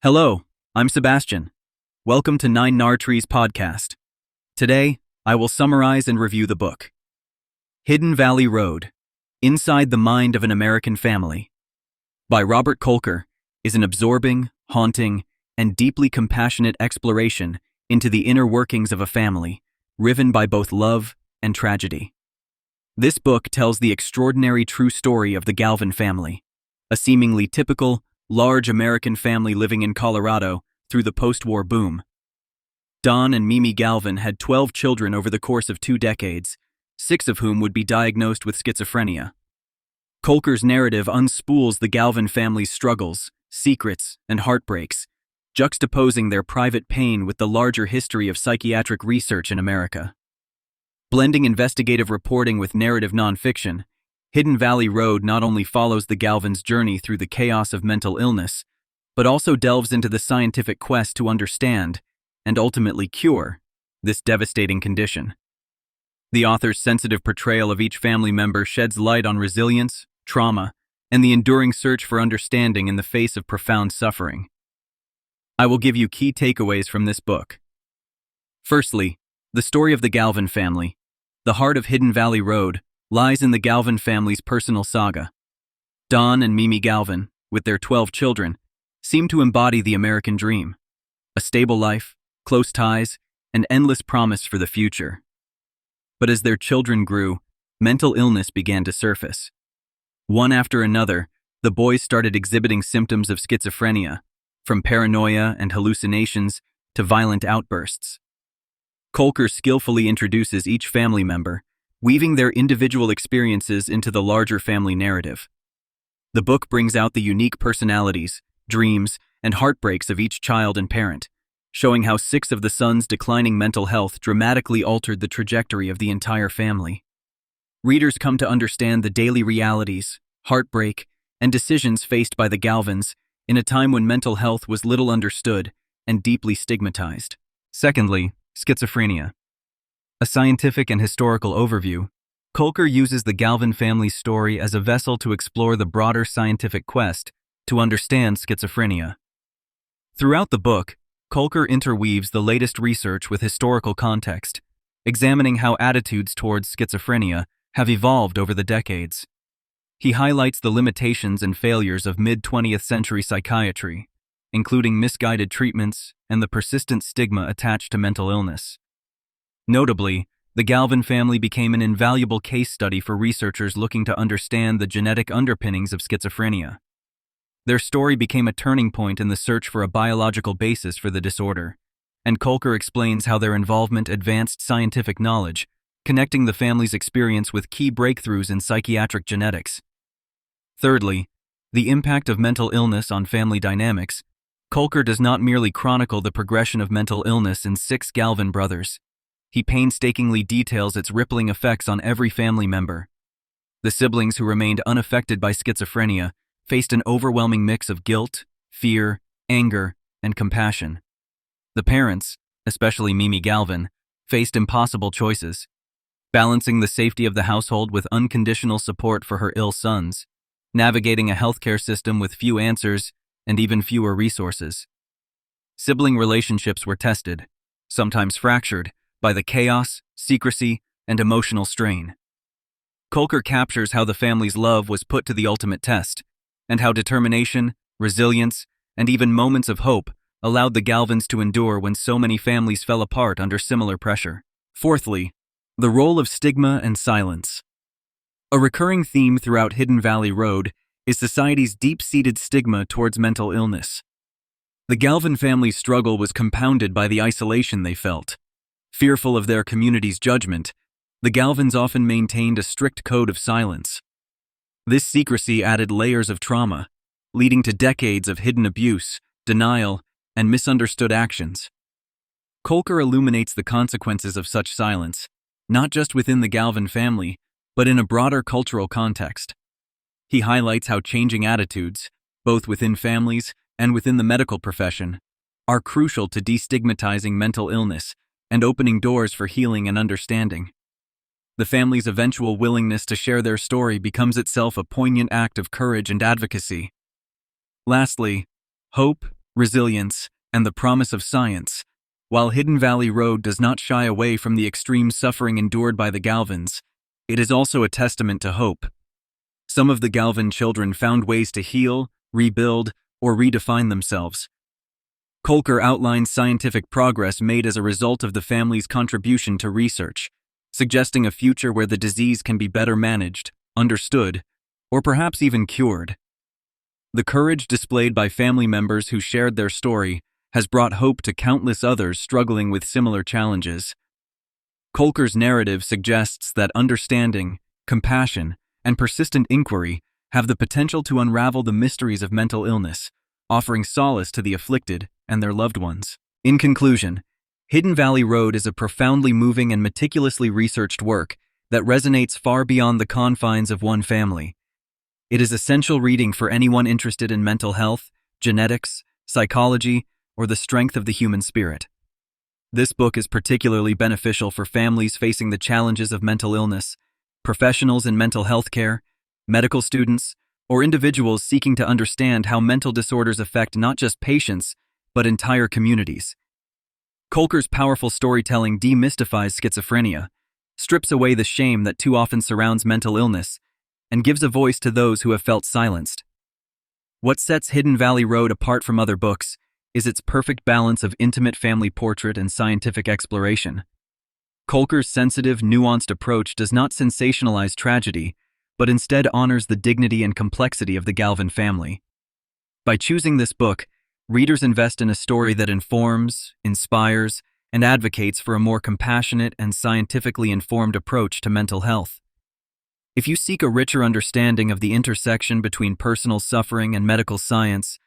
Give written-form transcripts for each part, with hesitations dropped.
Hello, I'm Sebastian. Welcome to Nine Nar Trees podcast. Today, I will summarize and review the book, Hidden Valley Road: Inside the Mind of an American Family, by Robert Kolker, is an absorbing, haunting, and deeply compassionate exploration into the inner workings of a family, riven by both love and tragedy. This book tells the extraordinary true story of the Galvin family, a seemingly typical, large American family living in Colorado through the post-war boom. Don and Mimi Galvin had 12 children over the course of 2 decades, 6 of whom would be diagnosed with schizophrenia. Kolker's narrative unspools the Galvin family's struggles, secrets, and heartbreaks, juxtaposing their private pain with the larger history of psychiatric research in America. Blending investigative reporting with narrative nonfiction, Hidden Valley Road not only follows the Galvins' journey through the chaos of mental illness, but also delves into the scientific quest to understand, and ultimately cure, this devastating condition. The author's sensitive portrayal of each family member sheds light on resilience, trauma, and the enduring search for understanding in the face of profound suffering. I will give you key takeaways from this book. Firstly, the story of the Galvin family. The heart of Hidden Valley Road lies in the Galvin family's personal saga. Don and Mimi Galvin, with their 12 children, seem to embody the American dream: a stable life, close ties, and endless promise for the future. But as their children grew, mental illness began to surface. One after another, the boys started exhibiting symptoms of schizophrenia, from paranoia and hallucinations to violent outbursts. Kolker skillfully introduces each family member, weaving their individual experiences into the larger family narrative. The book brings out the unique personalities, dreams, and heartbreaks of each child and parent, showing how 6 of the sons' declining mental health dramatically altered the trajectory of the entire family. Readers come to understand the daily realities, heartbreak, and decisions faced by the Galvins in a time when mental health was little understood and deeply stigmatized. Secondly, schizophrenia. A scientific and historical overview, Kolker uses the Galvin family's story as a vessel to explore the broader scientific quest to understand schizophrenia. Throughout the book, Kolker interweaves the latest research with historical context, examining how attitudes towards schizophrenia have evolved over the decades. He highlights the limitations and failures of mid-20th century psychiatry, including misguided treatments and the persistent stigma attached to mental illness. Notably, the Galvin family became an invaluable case study for researchers looking to understand the genetic underpinnings of schizophrenia. Their story became a turning point in the search for a biological basis for the disorder, and Kolker explains how their involvement advanced scientific knowledge, connecting the family's experience with key breakthroughs in psychiatric genetics. Thirdly, the impact of mental illness on family dynamics. Kolker does not merely chronicle the progression of mental illness in 6 Galvin brothers. He painstakingly details its rippling effects on every family member. The siblings who remained unaffected by schizophrenia faced an overwhelming mix of guilt, fear, anger, and compassion. The parents, especially Mimi Galvin, faced impossible choices, balancing the safety of the household with unconditional support for her ill sons, navigating a healthcare system with few answers and even fewer resources. Sibling relationships were tested, sometimes fractured, by the chaos, secrecy, and emotional strain. Kolker captures how the family's love was put to the ultimate test, and how determination, resilience, and even moments of hope allowed the Galvins to endure when so many families fell apart under similar pressure. Fourthly, the role of stigma and silence. A recurring theme throughout Hidden Valley Road is society's deep-seated stigma towards mental illness. The Galvin family's struggle was compounded by the isolation they felt. Fearful of their community's judgment, the Galvins often maintained a strict code of silence. This secrecy added layers of trauma, leading to decades of hidden abuse, denial, and misunderstood actions. Kolker illuminates the consequences of such silence, not just within the Galvin family, but in a broader cultural context. He highlights how changing attitudes, both within families and within the medical profession, are crucial to destigmatizing mental illness and opening doors for healing and understanding. The family's eventual willingness to share their story becomes itself a poignant act of courage and advocacy. Lastly, hope resilience, and the promise of science. While Hidden Valley Road does not shy away from the extreme suffering endured by the Galvins, it is also a testament to hope. Some of the Galvin children found ways to heal, rebuild, or redefine themselves. Kolker outlines scientific progress made as a result of the family's contribution to research, suggesting a future where the disease can be better managed, understood, or perhaps even cured. The courage displayed by family members who shared their story has brought hope to countless others struggling with similar challenges. Kolker's narrative suggests that understanding, compassion, and persistent inquiry have the potential to unravel the mysteries of mental illness, offering solace to the afflicted and their loved ones. In conclusion, Hidden Valley Road is a profoundly moving and meticulously researched work that resonates far beyond the confines of one family. It is essential reading for anyone interested in mental health, genetics, psychology, or the strength of the human spirit. This book is particularly beneficial for families facing the challenges of mental illness, professionals in mental health care, medical students, or individuals seeking to understand how mental disorders affect not just patients, but entire communities. Kolker's powerful storytelling demystifies schizophrenia, strips away the shame that too often surrounds mental illness, and gives a voice to those who have felt silenced. What sets Hidden Valley Road apart from other books is its perfect balance of intimate family portrait and scientific exploration. Kolker's sensitive, nuanced approach does not sensationalize tragedy, but instead honors the dignity and complexity of the Galvin family. By choosing this book, readers invest in a story that informs, inspires, and advocates for a more compassionate and scientifically informed approach to mental health. If you seek a richer understanding of the intersection between personal suffering and medical science,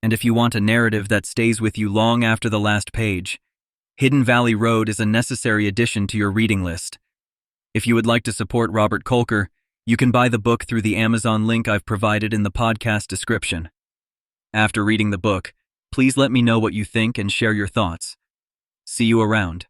and if you want a narrative that stays with you long after the last page, Hidden Valley Road is a necessary addition to your reading list. If you would like to support Robert Kolker, you can buy the book through the Amazon link I've provided in the podcast description. After reading the book, please let me know what you think and share your thoughts. See you around.